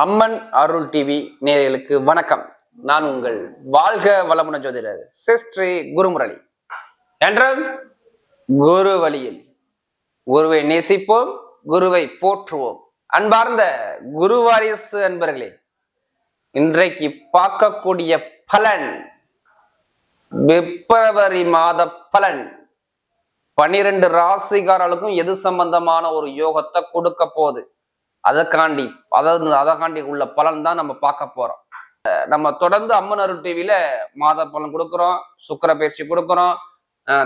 அம்மன் அருள் TV நேயர்களுக்கு வணக்கம். நான் உங்கள் வாழ்க வளமுன ஜோதிடர் சிஸ்ரீ குருமுரளி என்ற குரு வழியில் குருவை நேசிப்போம், குருவை போற்றுவோம். அன்பார்ந்த குரு வாரிசு அன்பர்களே, இன்றைக்கு பார்க்கக்கூடிய பலன் பிப்ரவரி மாத பலன் 12 ராசிக்காரர்களுக்கும் எது சம்பந்தமான ஒரு யோகத்தை கொடுக்க போகுது. அதற்காண்டி உள்ள பலன் தான் நம்ம பார்க்க போறோம். நம்ம தொடர்ந்து அம்மன் அருள் டிவியில மாத பலன் கொடுக்குறோம், சுக்கிர பயிற்சி கொடுக்குறோம்,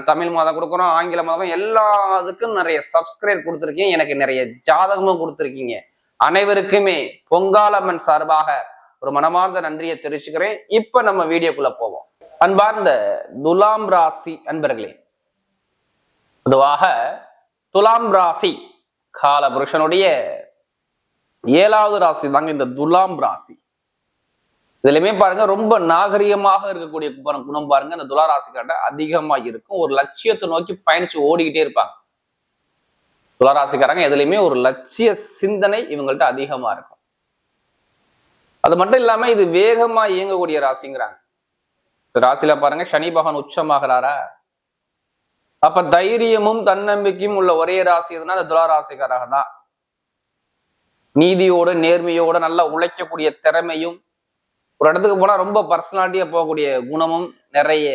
தமிழ் மாதம் கொடுக்குறோம், ஆங்கில மாதம், எல்லாத்துக்கும் நிறைய சப்ஸ்கிரைப் கொடுத்துருக்கீங்க, எனக்கு நிறைய ஜாதகமும் கொடுத்துருக்கீங்க. அனைவருக்குமே பொங்காலம்மன் சார்பாக ஒரு மனமார்ந்த நன்றியை தெரிவிச்சுக்கிறேன். இப்ப நம்ம வீடியோக்குள்ள போவோம். அன்பார்ந்த துலாம் ராசி அன்பர்களே, பொதுவாக துலாம் ராசி கால புருஷனுடைய 7வது ராசி தாங்க இந்த துலாம் ராசி. இதுலயுமே பாருங்க, ரொம்ப நாகரிகமாக இருக்கக்கூடிய குணம் பாருங்க இந்த துலா ராசிக்காட்ட அதிகமா இருக்கும். ஒரு லட்சியத்தை நோக்கி பயணிச்சு ஓடிக்கிட்டே இருப்பாங்க துலா ராசிக்காரங்க. எதுலையுமே ஒரு லட்சிய சிந்தனை இவங்கள்ட்ட அதிகமா இருக்கும். அது மட்டும் இல்லாம இது வேகமா இயங்கக்கூடிய ராசிங்கிறாங்க. ராசியில பாருங்க, சனி பகவான் உச்சமாகிறாரா, அப்ப தைரியமும் தன்னம்பிக்கையும் உள்ள ஒரே ராசி எதுனா அந்த துலா ராசிக்காரங்க தான். நீதியோட நேர்மையோட நல்லா உழைக்கக்கூடிய திறமையும், ஒரு இடத்துக்கு போனா ரொம்ப பர்சனாலிட்டியா போகக்கூடிய குணமும், நிறைய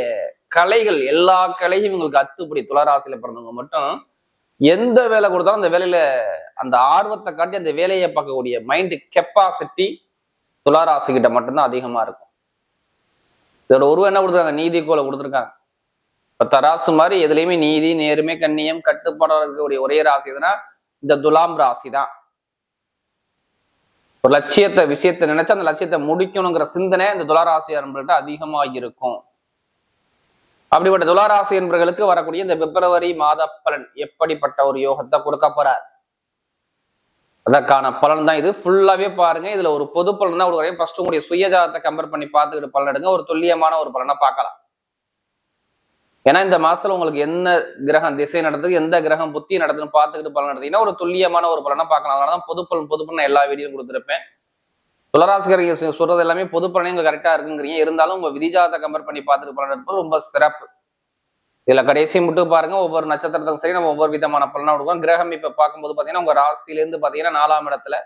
கலைகள், எல்லா கலையும் இவங்களுக்கு அத்துப்படி. துளாராசியில பிறந்தவங்க மட்டும் எந்த வேலை கொடுத்தாலும் அந்த வேலையில அந்த ஆர்வத்தை காட்டி அந்த வேலையை பார்க்கக்கூடிய மைண்ட் கெப்பாசிட்டி துளாராசி கிட்ட மட்டும்தான் அதிகமா இருக்கும். இதோட உருவம் என்ன கொடுத்துருக்காங்க, நீதி கோலை கொடுத்துருக்காங்க. இப்ப தராசு மாதிரி எதுலையுமே நீதி நேர்மை கண்ணியம் கட்டுப்பாடு இருக்கக்கூடிய ஒரே ராசி எதுனா இந்த துலாம் ராசி தான். ஒரு விஷயத்தை நினைச்சு அந்த லட்சியத்தை முடிக்கணுங்கிற சிந்தனை இந்த துளாராசி என்பவர்கள்ட்ட அதிகமா இருக்கும். அப்படிப்பட்ட துளாராசி என்பவர்களுக்கு வரக்கூடிய இந்த பிப்ரவரி மாத பலன் எப்படிப்பட்ட ஒரு யோகத்தை கொடுக்க போறார், அதற்கான பலன் தான் இது. ஃபுல்லாவே பாருங்க. இதுல ஒரு பொது பலன் தான் ஒரு ஃபர்ஸ்ட் உங்களுடைய சுயஜாதத்தை கம்பேர் பண்ணி பார்த்துக்கிட்டு பலன் எடுங்க. ஒரு துல்லியமான ஒரு பலனை பார்க்கலாம். ஏன்னா இந்த மாசத்துல உங்களுக்கு என்ன கிரகம் திசை நடந்தது, எந்த கிரகம் புத்தி நடக்குதுன்னு பார்த்துக்கிட்டு பலன் நடத்தீங்கன்னா ஒரு துல்லியமான ஒரு பலனை பார்க்கலாம். அதனாலதான் பொது பலன் எல்லா வீடியோவும் கொடுத்துருப்பேன். துளராசிகரங்க சொல்றது எல்லாமே பொது பலனே இங்க கரெக்டா இருக்குங்கிறீங்க. இருந்தாலும் உங்க விதிஜாதத்தை கம்பேர் பண்ணி பார்த்துட்டு பலன் எடுப்பது ரொம்ப சிறப்பு. இதுல கடைசி மட்டும் பாருங்க, ஒவ்வொரு நட்சத்திரத்துக்கும் சரி நம்ம ஒவ்வொரு விதமான பலனா கொடுக்கும். கிரகம் இப்ப பார்க்கும்போது பாத்தீங்கன்னா உங்க ராசியிலேருந்து பாத்தீங்கன்னா 4ஆம் இடத்துல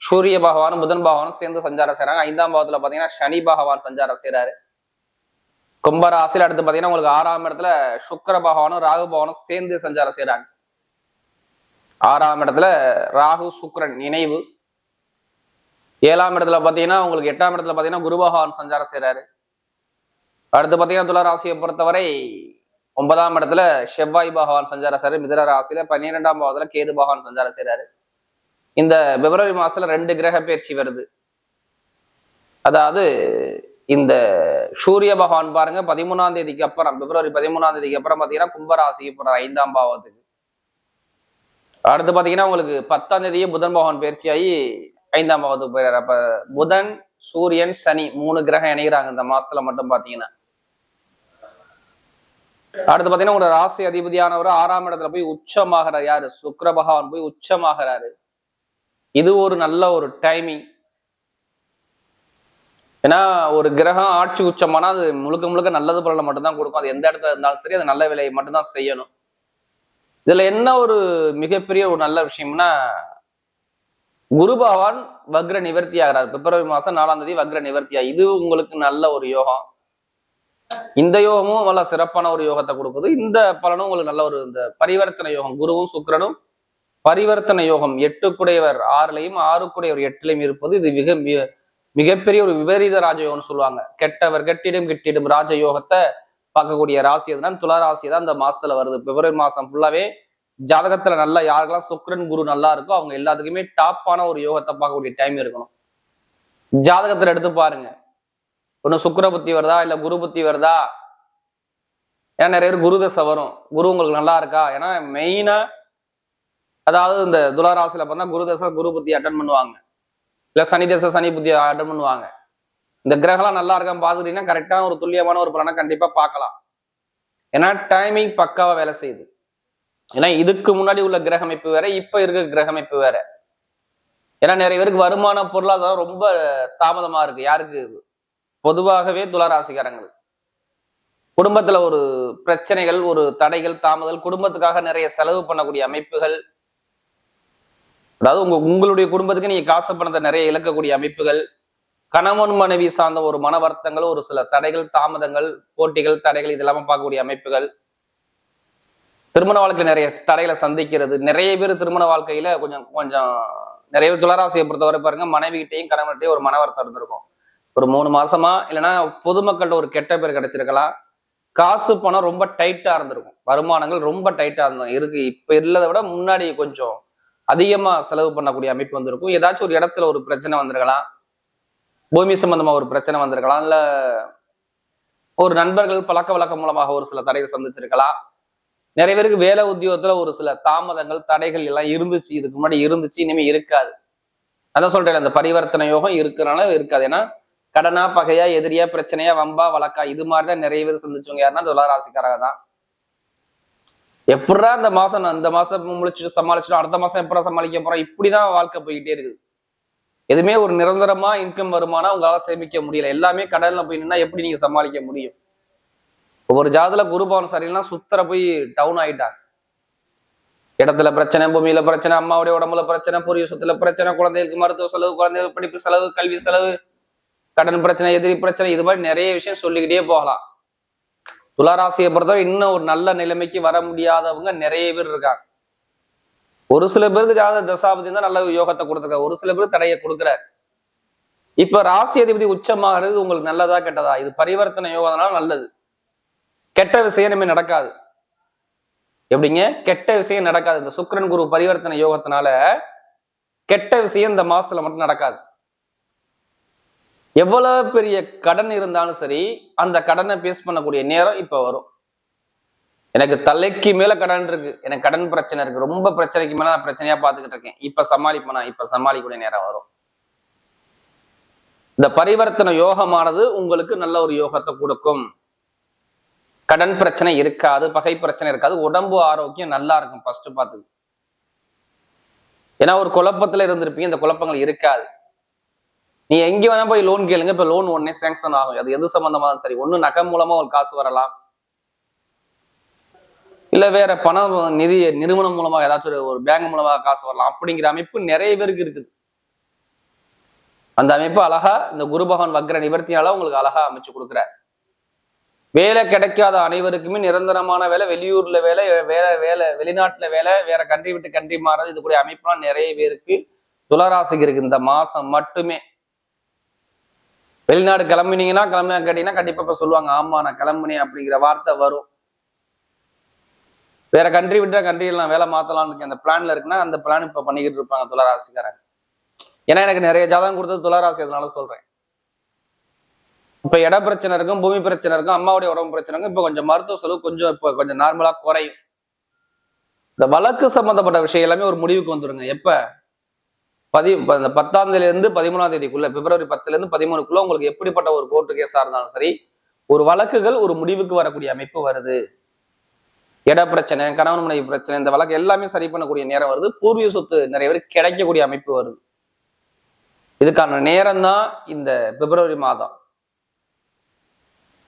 சூரிய பகவானும் புதன் பகவானும் சேர்ந்து சஞ்சாரம் செய்யறாங்க. 5ஆம் பாவத்துல பாத்தீங்கன்னா சனி பகவான் சஞ்சாரம் செய்யறாரு. கும்பராசியில அடுத்து பாத்தீங்கன்னா உங்களுக்கு 6ஆம் இடத்துல சுக்கிர பகவானும் ராகு பகவானும் சேர்ந்து சஞ்சாரம் செய்யறாங்க. 6ஆம் இடத்துல ராகு சுக்கிரன் இணைவு. 7ஆம் இடத்துல பாத்தீங்கன்னா உங்களுக்கு 8ஆம் இடத்துல பாத்தீங்கன்னா குரு பகவான் சஞ்சாரம் செய்யறாரு. அடுத்து பாத்தீங்கன்னா துலா ராசியை பொறுத்தவரை 9ஆம் இடத்துல செவ்வாய் பகவான் சஞ்சாரம் செய்யறாரு. மிதுன ராசியில 12ஆம் பாவத்துல கேது பகவான் சஞ்சாரம் செய்யறாரு. இந்த பிப்ரவரி மாசத்துல 2 கிரக பயிற்சி வருது. அதாவது இந்த சூரிய பகவான் பாருங்க 13ஆம் தேதிக்கு அப்புறம், பிப்ரவரி 13ஆம் தேதிக்கு அப்புறம் பாத்தீங்கன்னா கும்பராசிக்கு போற 5ஆம் பாவத்துக்கு. அடுத்து பாத்தீங்கன்னா உங்களுக்கு 10ஆம் தேதியே புதன் பகவான் பயிற்சி ஆகி 5ஆம் பாவத்துக்கு போயிடாரு. அப்ப புதன் சூரியன் சனி 3 கிரகம் இணைகிறாங்க இந்த மாசத்துல மட்டும் பாத்தீங்கன்னா. அடுத்து பாத்தீங்கன்னா உங்களோட ராசி அதிபதியானவர் 6ஆம் இடத்துல போய் உச்சமாகிறார். யாரு? சுக்கிர பகவான் போய் உச்சமாகிறாரு. இது ஒரு நல்ல ஒரு டைமிங். ஏன்னா ஒரு கிரகம் ஆட்சி உச்சமானா அது முழுக்க நல்லது பலனை மட்டும்தான் கொடுக்கும். அது எந்த இடத்துல இருந்தாலும் சரி, அது நல்ல விலையை மட்டும்தான் செய்யணும். இதுல என்ன ஒரு மிகப்பெரிய ஒரு நல்ல விஷயம்னா, குரு பகவான் வக்ர நிவர்த்தி ஆகிறார். பிப்ரவரி மாசம் 4ஆம் தேதி வக்ர நிவர்த்தியா. இது உங்களுக்கு நல்ல ஒரு யோகம். இந்த யோகமும் நல்ல சிறப்பான ஒரு யோகத்தை கொடுக்குது. இந்த பலனும் உங்களுக்கு நல்ல ஒரு இந்த பரிவர்த்தனை யோகம். குருவும் சுக்கிரனும் பரிவர்த்தனை யோகம். 8 6லையும் 6 8லையும் இருப்பது இது மிகப்பெரிய ஒரு விபரீத ராஜயோகம்னு சொல்லுவாங்க. கெட்டவர் கெட்டிடும் ராஜயோகத்தை பார்க்கக்கூடிய ராசி எதுனா துலா ராசி தான் இந்த மாசத்துல வருது. பிப்ரவரி மாசம் ஃபுல்லாவே ஜாதகத்துல நல்லா யாருக்கெல்லாம் சுக்கிரன் குரு நல்லா இருக்கோ அவங்க எல்லாத்துக்குமே டாப்பான ஒரு யோகத்தை பார்க்கக்கூடிய டைம் இருக்கணும். ஜாதகத்துல எடுத்து பாருங்க, ஒண்ணு சுக்கிர புத்தி வருதா இல்ல குரு புத்தி வருதா. ஏன்னா நிறைய பேர் குரு தசை வரும், குரு உங்களுக்கு நல்லா இருக்கா. ஏன்னா மெயினா அதாவது இந்த துலா ராசியில பார்த்தா குரு தசை குரு புத்தி அட்டன் பண்ணுவாங்க, இல்ல சனி தசை சனி புத்தி அட்டன் பண்ணுவாங்க. இந்த கிரகம்லாம் நல்லா இருக்கான்னு பாத்துட்டீங்கன்னா கரெக்டான ஒரு துல்லியமான ஒரு பலனை கண்டிப்பா பார்க்கலாம். ஏன்னா டைமிங் பக்காவா வேலை செய்யுது. ஏன்னா இதுக்கு முன்னாடி உள்ள கிரக அமைப்பு வேற, இப்ப இருக்க கிரக அமைப்பு வேற. ஏன்னா நிறைய பேருக்கு வருமான பொருளாதாரம் ரொம்ப தாமதமா இருக்கு. யாருக்கு? பொதுவாகவே துளாராசிக்காரங்களுக்கு குடும்பத்துல ஒரு பிரச்சனைகள், ஒரு தடைகள், தாமதல், குடும்பத்துக்காக நிறைய செலவு பண்ணக்கூடிய அமைப்புகள், அதாவது உங்களுடைய குடும்பத்துக்கு நீங்க காசு பணத்தை நிறைய இழக்கக்கூடிய அமைப்புகள், கணவன் மனைவி சார்ந்த ஒரு மன வருத்தங்கள், ஒரு சில தடைகள், தாமதங்கள், போட்டிகள், தடைகள் இதெல்லாம பார்க்கக்கூடிய அமைப்புகள், திருமண வாழ்க்கை நிறைய தடைகளை சந்திக்கிறது. நிறைய பேர் திருமண வாழ்க்கையில கொஞ்சம் கொஞ்சம் நிறைய துளராசியை பொறுத்தவரை பாருங்க, மனைவிகிட்டையும் கணவன்கிட்டையும் ஒரு மன வருத்தம் இருந்திருக்கும். ஒரு 3 மாசமா, இல்லைன்னா பொதுமக்கள்கிட்ட ஒரு கெட்ட பேர் கிடைச்சிருக்கலாம். காசு பணம் ரொம்ப டைட்டா இருந்திருக்கும். வருமானங்கள் ரொம்ப டைட்டா இருக்கு. இப்ப இல்லதை விட முன்னாடி கொஞ்சம் அதிகமா செலவு பண்ணக்கூடிய அமைப்பு வந்திருக்கும். ஏதாச்சும் ஒரு இடத்துல ஒரு பிரச்சனை வந்திருக்கலாம். பூமி சம்பந்தமா ஒரு பிரச்சனை வந்திருக்கலாம். இல்ல ஒரு நண்பர்கள் பழக்க வழக்கம் மூலமாக ஒரு சில தடைகள் சந்திச்சிருக்கலாம். நிறைய பேருக்கு வேலை உத்தியோகத்துல ஒரு சில தாமதங்கள், தடைகள் எல்லாம் இருந்துச்சு. இதுக்கு முன்னாடி இருந்துச்சு, இனிமே இருக்காது. அதான் சொல்றேன், அந்த பரிவர்த்தனை யோகம் இருக்கிறனால இருக்காது. ஏன்னா கடனா, பகையா, எதிரியா, பிரச்சனையா, வம்பா, வழக்கா, இது மாதிரிதான் நிறைய பேர் சந்திச்சவங்க யாருன்னா துளாராசிக்காரங்க தான். எப்படா இந்த மாசம் அந்த மாசம் முழிச்சுட்டு சமாளிச்சுட்டு அடுத்த மாசம் எப்படா சமாளிக்க போறோம், இப்படிதான் வாழ்க்கை போய்கிட்டே இருக்குது. எதுவுமே ஒரு நிரந்தரமா இன்கம் வருமானம் உங்களால சேமிக்க முடியல. எல்லாமே கடல்ல போய் நின்னா எப்படி நீங்க சமாளிக்க முடியும்? ஒவ்வொரு ஜாதத்துல குருபவன் சரியில்லைன்னா சுத்தர போய் டவுன் ஆயிட்டாங்க. இடத்துல பிரச்சனை, பூமியில பிரச்சனை, அம்மாவுடைய உடம்புல பிரச்சனை, பூர்வீக சொத்துல பிரச்சனை, குழந்தைகளுக்கு மருத்துவ செலவு, குழந்தைகள் படிப்பு செலவு, கல்வி செலவு, கடன் பிரச்சனை, எதிரி பிரச்சனை, இது மாதிரி நிறைய விஷயம் சொல்லிக்கிட்டே போகலாம். துளாராசியை பொறுத்தவரை இன்னும் ஒரு நல்ல நிலைமைக்கு வர முடியாதவங்க நிறைய பேர் இருக்காங்க. ஒரு சில பேருக்கு ஜாதக தசாபதி தான் நல்ல யோகத்தை கொடுத்துருக்காரு, ஒரு சில பேருக்கு தடையை கொடுக்குறாரு. இப்ப ராசி அதிபதி உச்சமாகிறது உங்களுக்கு நல்லதா கெட்டதா? இது பரிவர்த்தனை யோகத்தினால நல்லது. கெட்ட விஷயம் இனிமே நடக்காது. எப்படிங்க? கெட்ட விஷயம் நடக்காது. இந்த சுக்கிரன் குரு பரிவர்த்தனை யோகத்தினால கெட்ட விஷயம் இந்த மாசத்துல மட்டும் நடக்காது. எவ்வளவு பெரிய கடன் இருந்தாலும் சரி, அந்த கடனை பேஸ் பண்ணக்கூடிய நேரம் இப்ப வரும். எனக்கு தலைக்கு மேல கடன் இருக்கு, எனக்கு கடன் பிரச்சனை இருக்கு, ரொம்ப பிரச்சனைக்கு மேல நான் பிரச்சனையா பாத்துக்கிட்டு இருக்கேன், இப்ப சமாளிப்பனா, இப்ப சமாளிக்கூடிய நேரம் வரும். இந்த பரிவர்த்தனை யோகமானது உங்களுக்கு நல்ல ஒரு யோகத்தை கொடுக்கும். கடன் பிரச்சனை இருக்காது, பகை பிரச்சனை இருக்காது, உடம்பு ஆரோக்கியம் நல்லா இருக்கும். ஃபர்ஸ்ட் பார்த்து, ஏன்னா ஒரு குழப்பத்துல இருந்திருப்பீங்க, இந்த குழப்பங்கள் இருக்காது. நீ எங்க வேணா போய் லோன் கேளுங்க, இப்ப லோன் உடனே சேங்ஷன் ஆகும். அது எது சம்பந்தமா சரி, ஒண்ணு நகை மூலமா ஒரு காசு வரலாம், இல்ல வேற பணம் நிதி நிறுவனம் மூலமா ஏதாச்சும் ஒரு பேங்க் மூலமா காசு வரலாம். அப்படிங்கிற அமைப்பு நிறைய பேருக்கு இருக்குது. அந்த அமைப்பு அழகா இந்த குரு பகவான் வக்ர நிவர்த்தியால உங்களுக்கு அழகா அமைச்சு கொடுக்குறார். வேலை கிடைக்காத அனைவருக்குமே நிரந்தரமான வேலை, வெளியூர்ல வேலை, வெளிநாட்டுல வேலை, வேற கண்ட்ரி விட்டு கண்ட்ரி மாறது, இது கூட அமைப்புலாம் நிறைய பேருக்கு துளாராசிக்கு இருக்கு. இந்த மாசம் மட்டுமே வெளிநாடு கிளம்பினீங்கன்னா கேட்டீங்கன்னா கண்டிப்பா இப்ப சொல்லுவாங்க, ஆமா நான் கிளம்புனேன் அப்படிங்கிற வார்த்தை வரும். வேற கண்ட்ரி விட்டா கண்ட்ரி எல்லாம் வேலை மாத்தலாம்னு இருக்கு, அந்த பிளான்ல இருக்குன்னா அந்த பிளான் இப்ப பண்ணிக்கிட்டு இருப்பாங்க துளாராசிக்காரங்க. ஏன்னா எனக்கு நிறைய ஜாதகம் கொடுத்தது துளாராசி, அதனால சொல்றேன். இப்ப இட பிரச்சனை இருக்கும், பூமி பிரச்சனை இருக்கும், அம்மாவுடைய உடம்பு பிரச்சனை இருக்கும். இப்ப கொஞ்சம் மருத்துவ செலவு கொஞ்சம் இப்ப கொஞ்சம் நார்மலா குறையும். இந்த வழக்கு சம்பந்தப்பட்ட விஷயம் எல்லாமே ஒரு முடிவுக்கு வந்துருங்க. எப்ப 10ஆம் தேதியிலிருந்து 13ஆம் தேதிக்குள்ள, பிப்ரவரி 10ல இருந்து 13க்குள்ள உங்களுக்கு எப்படிப்பட்ட ஒரு கோர்ட்டு கேஸா இருந்தாலும் சரி, ஒரு வழக்குகள் ஒரு முடிவுக்கு வரக்கூடிய அமைப்பு வருது. இட பிரச்சனை, கணவன் மனைவி பிரச்சனை, இந்த வழக்கு எல்லாமே சரி பண்ணக்கூடிய நேரம் வருது. பூர்வீக சொத்து நிறைய பேருக்கு கிடைக்கக்கூடிய அமைப்பு வருது. இதுக்கான நேரம் தான் இந்த பிப்ரவரி மாதம்.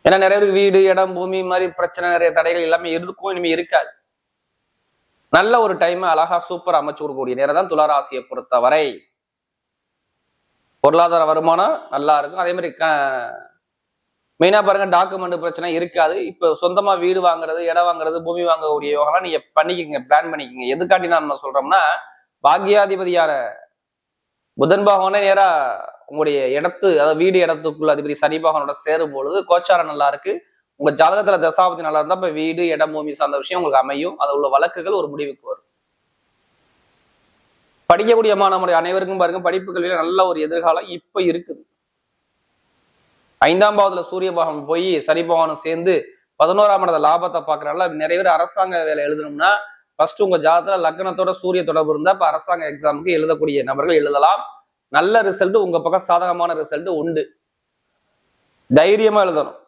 ஏன்னா நிறைய பேருக்கு வீடு, இடம், பூமி மாதிரி பிரச்சனை, நிறைய தடைகள் எல்லாமே இருக்கும், இனிமே இருக்காது. நல்ல ஒரு டைம் அழகா சூப்பர் அமைச்சு கொடுக்கக்கூடிய நேரம் தான் துளாராசியை பொறுத்தவரை. பொருளாதார வருமானம் நல்லா இருக்கும். அதே மாதிரி மெயினா பாருங்க, டாக்குமெண்ட் பிரச்சனை இருக்காது. இப்ப சொந்தமா வீடு வாங்குறது, இடம் வாங்குறது, பூமி வாங்கக்கூடிய யோகம்லாம் நீங்க பண்ணிக்கங்க, பிளான் பண்ணிக்கங்க. எதுக்காண்டி நம்ம சொல்றோம்னா, பாக்கியாதிபதியான புதன் பகவானே நேரா உங்களுடைய இடத்து, அதாவது வீடு இடத்துக்குள்ள அதிபதி சனி பகவானோட சேரும் பொழுது கோச்சாரம் நல்லா இருக்கு. உங்க ஜாதகத்துல தசாபதி நல்லா இருந்தா இப்ப வீடு, இடம், பூமி சார்ந்த விஷயம் உங்களுக்கு அமையும். அது உள்ள வழக்குகள் ஒரு முடிவுக்கு வரும். படிக்கக்கூடிய மாணவர்கள் அனைவருக்கும் பாருங்க, படிப்பு கல்வியில நல்ல ஒரு எதிர்காலம் இப்ப இருக்குது. 5ஆம் பாவத்துல சூரிய பகவான் போய் சனி பகவானும் சேர்ந்து 11ஆம் இடத்துல லாபத்தை பாக்குறதுனால நிறைய பேர் அரசாங்க வேலை எழுதணும்னா ஃபர்ஸ்ட் உங்க ஜாதகத்துல லக்னத்தோட சூரிய தொடர்பு இருந்தா இப்ப அரசாங்க எக்ஸாமுக்கு எழுதக்கூடிய நபர்கள் எழுதலாம். நல்ல ரிசல்ட் உங்க பக்கம் சாதகமான ரிசல்ட் உண்டு. தைரியமா எழுதணும்.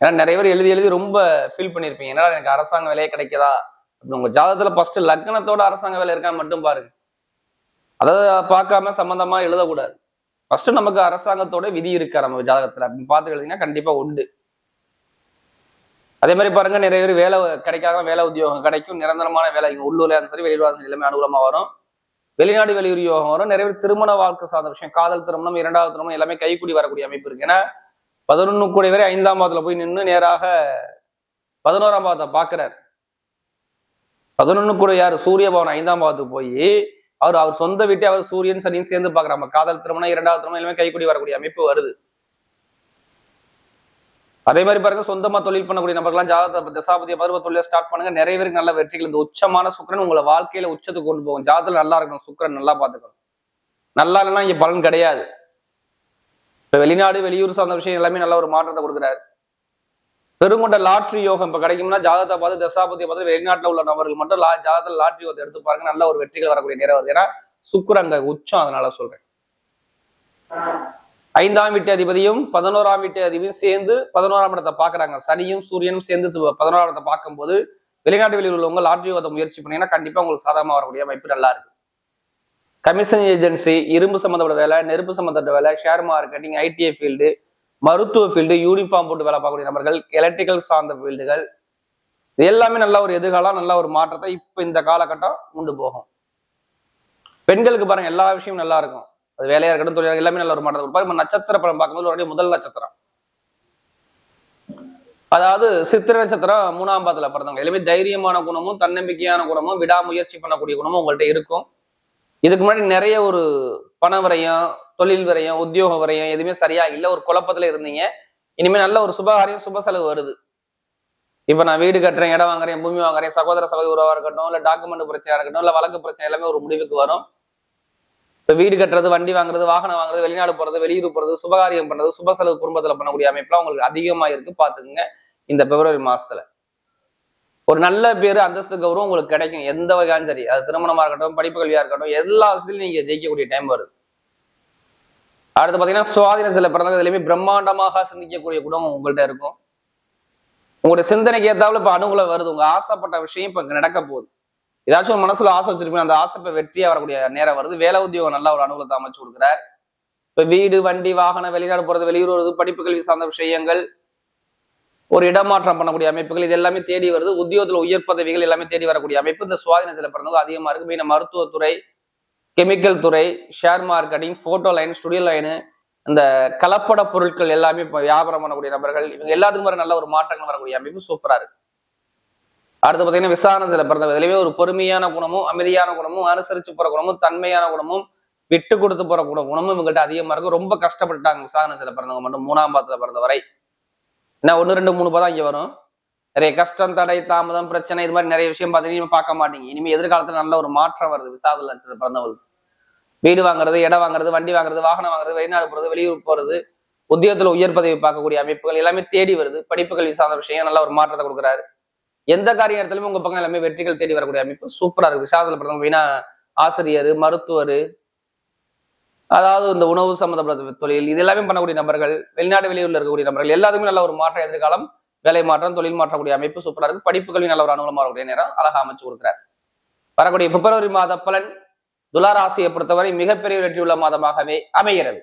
ஏன்னா நிறைய பேர் எழுதி எழுதி ரொம்ப ஃபீல் பண்ணிருப்பீங்க, ஏன்னா எனக்கு அரசாங்க வேலையே கிடைக்குதா அப்படின்னு. உங்க ஜாதகத்துல ஃபர்ஸ்ட் லக்னத்தோட அரசாங்க வேலை இருக்கான்னு மட்டும் பாருங்க. அதாவது பார்க்காம சம்பந்தமா எழுதக்கூடாது. ஃபர்ஸ்ட் நமக்கு அரசாங்கத்தோட விதி இருக்கா நம்ம ஜாதகத்துல அப்படின்னு பார்த்து எழுதிங்கன்னா கண்டிப்பா உண்டு. அதே மாதிரி பாருங்க, நிறைய பேர் வேலை கிடைக்காத வேலை உத்தியோகம் கிடைக்கும், நிரந்தரமான வேலை உள்ளூர்ல சரி வெளியூர் சரி எல்லாமே அனுகூலமா வரும், வெளிநாடு வெளியூர் யோகம் வரும். நிறைய பேர் திருமண வாழ்க்கை சார்ந்த விஷயம், காதல் திருமணம், இரண்டாவது திருமணம் எல்லாமே கைக்கூடி வரக்கூடிய அமைப்பு இருக்கு. ஏன்னா 11 கூடிய வரை 5ஆம் பாவத்துல போய் நின்று நேராக 11ஆம் பாவத்தை பாக்குறார். 11 கூட யாரு? சூரிய பவன் 5ஆம் பாவத்துக்கு போய் அவர் சொந்த வீட்டை அவர் சூரியன் சனியும் சேர்ந்து பாக்குறாங்க. காதல் திருமணம், இரண்டாவது திருமணம் எல்லாமே கைக்கூடி வரக்கூடிய அமைப்பு வருது. அதே மாதிரி பாருங்க, சொந்தமா தொழில் பண்ணக்கூடிய நபர்கள்லாம் ஜாதகத்தை தசாபதிய பருவ தொழிலை ஸ்டார்ட் பண்ணுங்க. நிறைய பேருக்கு நல்ல வெற்றிகள். இந்த உச்சமான சுக்கிரன் உங்களை வாழ்க்கையில உச்சத்துக்கு கொண்டு போகும். ஜாதகத்துல நல்லா இருக்கணும், சுக்கிரன் நல்லா பாத்துக்கணும். நல்லா இல்லைன்னா இங்க பலன் கிடையாது. இப்ப வெளிநாடு வெளியூர் சார்ந்த விஷயம் எல்லாமே நல்ல ஒரு மாற்றத்தை கொடுக்குறாரு. பெருங்கொண்ட லாட்ரி யோகம் இப்ப கிடைக்கும்னா ஜாதகத்தை பார்த்து தசாபதியை பார்த்து வெளிநாட்டுல உள்ள நபர்கள் மட்டும் ஜாதகத்துல லாட்ரி யோகத்தை எடுத்து பாருங்க, நல்ல ஒரு வெற்றிகள் வரக்கூடிய நேரம் வருது. ஏன்னா சுக்கிரன் அங்க உச்சம், அதனால சொல்றேன். 5ஆம் வீட்டு அதிபதியும் 11ஆம் வீட்டு அதிபதியும் சேர்ந்து 11ஆம் இடத்தை பாக்குறாங்க. சனியும் சூரியனும் சேர்ந்து 11ஆம் இடத்தை பார்க்கும்போது வெளிநாட்டு வெளியூர் உள்ளவங்க லாட்ரி யோகத்தை முயற்சி பண்ணீங்கன்னா கண்டிப்பா உங்களுக்கு சாதகமா வரக்கூடிய அமைப்பு நல்லா இருக்கு. கமிஷன் ஏஜென்சி, இரும்பு சம்பந்தப்பட்ட வேலை, நெருப்பு சம்பந்தப்பட்ட வேலை, ஷேர் மார்க்கெட்டிங், ஐடிஐ ஃபீல்டு, மருத்துவ ஃபீல்டு, யூனிஃபார்ம் போட்டு வேலை பார்க்கக்கூடிய நபர்கள், எலக்ட்ரிக்கல் சார்ந்த ஃபீல்டுகள், இது எல்லாமே நல்ல ஒரு எதிர்காலம், நல்ல ஒரு மாற்றத்தை இப்ப இந்த காலகட்டம் உண்டு போகும். பெண்களுக்கு பாருங்க, எல்லா விஷயமும் நல்லா இருக்கும். அது வேலையா இருக்கட்டும், தொழிலாளர்கள் எல்லாமே நல்ல ஒரு மாற்றத்தை கொடுப்பாரு. நட்சத்திர பலம் பார்க்கும்போது உடனே முதல் நட்சத்திரம், அதாவது சித்திரை நட்சத்திரம் 3ஆம் பாதத்துல பிறந்தவங்க எல்லாமே தைரியமான குணமும் தன்னம்பிக்கையான குணமும் விடாமுயற்சி பண்ணக்கூடிய குணமும் உங்கள்கிட்ட இருக்கும். இதுக்கு முன்னாடி நிறைய ஒரு பண விரயம், தொழில் விரயம், உத்தியோக விரயம் எதுவுமே சரியா இல்லை, ஒரு குழப்பத்துல இருந்தீங்க. இனிமே நல்ல ஒரு சுபகாரியம், சுப செலவு வருது. இப்ப நான் வீடு கட்டுறேன், இடம் வாங்குறேன், பூமி வாங்குறேன், சகோதர சகோதரி உறவா இருக்கட்டும், இல்ல டாக்குமெண்ட் பிரச்சனையா இருக்கட்டும், இல்ல வழக்கு பிரச்சனை எல்லாமே ஒரு முடிவுக்கு வரும். இப்ப வீடு கட்டுறது, வண்டி வாங்குறது, வாகனம் வாங்குறது, வெளிநாடு போறது, வெளியூர் போறது, சுபகாரியம் பண்றது, சுப செலவு குடும்பத்துல பண்ணக்கூடிய அமைப்புலாம் உங்களுக்கு அதிகமா இருக்கு. பாத்துக்குங்க இந்த பிப்ரவரி மாசத்துல ஒரு நல்ல பேரு, அந்தஸ்து, கௌரவம் உங்களுக்கு கிடைக்கும். எந்த வகையாலும் சரி, அது திருமணமா இருக்கட்டும், படிப்பு கல்வியா இருக்கட்டும், எல்லா வசதியிலும் நீங்க ஜெயிக்கக்கூடிய டைம் வருது. அடுத்து பாத்தீங்கன்னா சுவாதீனத்துல பிறந்தவங்க இதுலயுமே பிரம்மாண்டமாக சிந்திக்கக்கூடிய குணம் உங்கள்கிட்ட இருக்கும். உங்களுடைய சிந்தனைக்கு ஏத்தாப்புல இப்ப அனுகூலம் வருது. உங்க ஆசைப்பட்ட விஷயம் இப்ப நடக்க போகுது. ஏதாச்சும் மனசுல ஆசை வச்சிருப்பீங்க, அந்த ஆசை இப்ப வெற்றியா வரக்கூடிய நேரம் வருது. வேலை உத்தியோகம் நல்ல ஒரு அனுகூலத்தை அமைச்சு கொடுக்குறார். இப்ப வீடு, வண்டி, வாகனம், வெளிநாடு போறது, வெளியூர் வருது, படிப்பு கல்வி சார்ந்த விஷயங்கள், ஒரு இடமாற்றம் பண்ணக்கூடிய அமைப்புகள், இது எல்லாமே தேடி வருது. உத்தியோகத்துல உயர் பதவிகள் எல்லாமே தேடி வரக்கூடிய அமைப்பு இந்த சுவாதீனத்துல பிறந்தவங்க அதிகமா இருக்கு. மெயினா மருத்துவத்துறை, கெமிக்கல் துறை, share marketing, photo line, studio line, இந்த கலப்பட பொருட்கள் எல்லாமே வியாபாரம் பண்ணக்கூடிய நபர்கள், இவங்க எல்லாத்துக்கும் வர நல்ல ஒரு மாற்றங்கள் வரக்கூடிய அமைப்பு சூப்பரா இருக்கு. அடுத்து பாத்தீங்கன்னா விசாரணத்துல பிறந்தவங்க இதுலயுமே ஒரு பொறுமையான குணமும், அமைதியான குணமும், அனுசரிச்சு போற குணமும், தன்மையான குணமும், விட்டு கொடுத்து போற குணமும் இவங்ககிட்ட அதிகமா இருக்கும். ரொம்ப கஷ்டப்பட்டுட்டாங்க விசாரணத்துல பிறந்தவங்க மட்டும் 3ஆம் பாதத்துல பிறந்த வரை. ஏன்னா 1, 2, 3 பாதம் இங்க வரும். நிறைய கஷ்டம், தடை, தாமதம், பிரச்சனை, இது மாதிரி நிறைய விஷயம் பார்த்தீங்கன்னா பார்க்க மாட்டீங்க. இனிமே எதிர்காலத்துல நல்ல ஒரு மாற்றம் வருது. விசாரணை லட்சத்துல பிறந்தவங்களுக்கு வீடு வாங்குறது, இடம் வாங்குறது, வண்டி வாங்குறது, வாகனம் வாங்குறது, வெளிநாடு போறது, வெளியூர் போறது, உத்தியோகத்துல உயர் பதவி பார்க்கக்கூடிய அமைப்புகள் எல்லாமே தேடி வருது. படிப்பு கல்வி சார்ந்த விஷயம் நல்ல ஒரு மாற்றத்தை கொடுக்குறாரு. எந்த காரிய இடத்துலயுமே உங்க பக்கம் எல்லாமே வெற்றிகள் தேடி வரக்கூடிய அமைப்பு சூப்பரா இருக்கு. விசாரத்துல பிறந்தவங்க வீணா ஆசிரியர், மருத்துவர், அதாவது இந்த உணவு சம்பந்தப்பட்ட தொழில், இது எல்லாமே பண்ணக்கூடிய நபர்கள், வெளிநாடு வெளியூர்ல இருக்கக்கூடிய நபர்கள் எல்லாத்துக்குமே நல்ல ஒரு மாற்றம், எதிர்காலம், வேலை மாற்றம், தொழில் மாற்றக்கூடிய அமைப்பு சூப்பரா இருக்கு. படிப்பு கல்வி நல்ல ஒரு அனுகூலமா இருக்கக்கூடிய நேரம் அழகா அமைச்சு கொடுக்குறாரு. வரக்கூடிய பிப்ரவரி மாத பலன் துலா ராசியை பொறுத்தவரை மிகப்பெரிய வெற்றியுள்ள மாதமாகவே அமைகிறது.